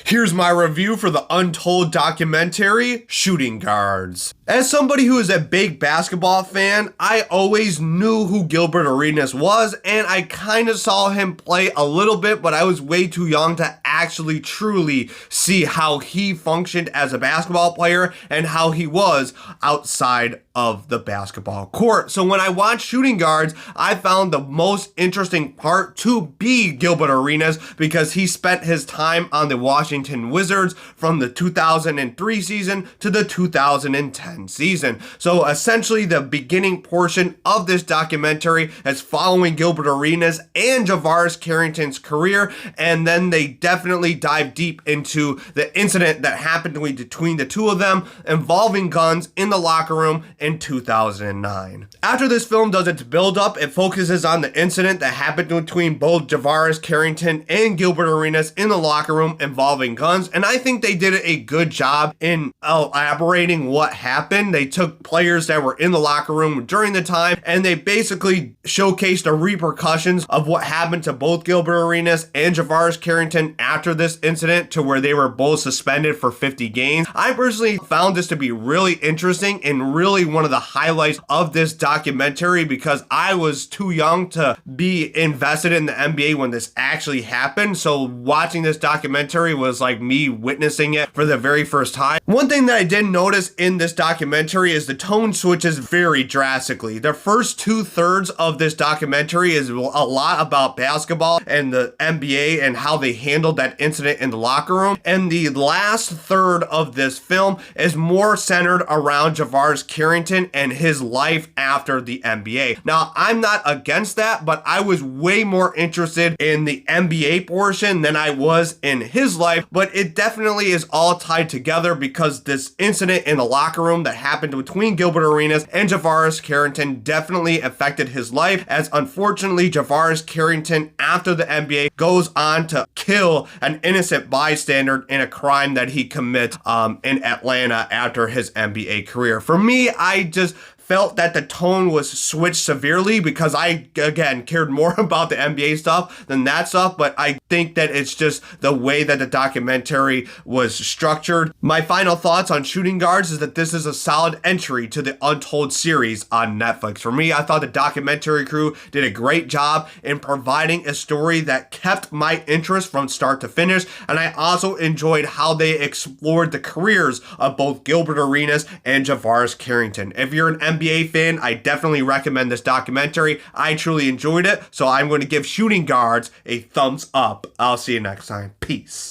Here's my review for the Untold documentary, Shooting Guards. As somebody who is a big basketball fan, I always knew who Gilbert Arenas was, and I kind of saw him play a little bit, but I was way too young to actually truly see how he functioned as a basketball player and how he was outside of the basketball court. So when I watched Shooting Guards, I found the most interesting part to be Gilbert Arenas because he spent his time on the Washington Wizards from the 2003 season to the 2010 season. So essentially the beginning portion of this documentary is following Gilbert Arenas and Javaris Carrington's career, and then they definitely dive deep into the incident that happened between the two of them involving guns in the locker room in 2009. After this film does its build up, it focuses on the incident that happened between both Javaris Carrington and Gilbert Arenas in the locker room involving guns, and I think they did a good job in elaborating what happened. They took players that were in the locker room during the time, and they basically showcased the repercussions of what happened to both Gilbert Arenas and Javaris Carrington after this incident, to where they were both suspended for 50 games. I personally found this to be really interesting and really one of the highlights of this documentary because I was too young to be invested in the NBA when this actually happened. So watching this documentary was like me witnessing it for the very first time. One thing that I did notice in this documentary is the tone switches very drastically. The first 2/3 of this documentary is a lot about basketball and the NBA and how they handled that incident in the locker room. And the last third of this film is more centered around Javaris Carrington and his life after the NBA. Now, I'm not against that, but I was way more interested in the NBA portion than I was in his life, but it definitely is all tied together because this incident in the locker room that happened between Gilbert Arenas and Javaris Carrington definitely affected his life, as unfortunately Javaris Carrington after the NBA goes on to kill an innocent bystander in a crime that he commits in Atlanta after his NBA career. For me, I just felt that the tone was switched severely because I, again, cared more about the NBA stuff than that stuff, but I think that it's just the way that the documentary was structured. My final thoughts on Shooting Guards is that this is a solid entry to the Untold series on Netflix. For me, I thought the documentary crew did a great job in providing a story that kept my interest from start to finish, and I also enjoyed how they explored the careers of both Gilbert Arenas and Javaris Carrington. If you're an NBA fan, I definitely recommend this documentary. I truly enjoyed it, so I'm going to give Shooting Guards a thumbs up. I'll see you next time. Peace.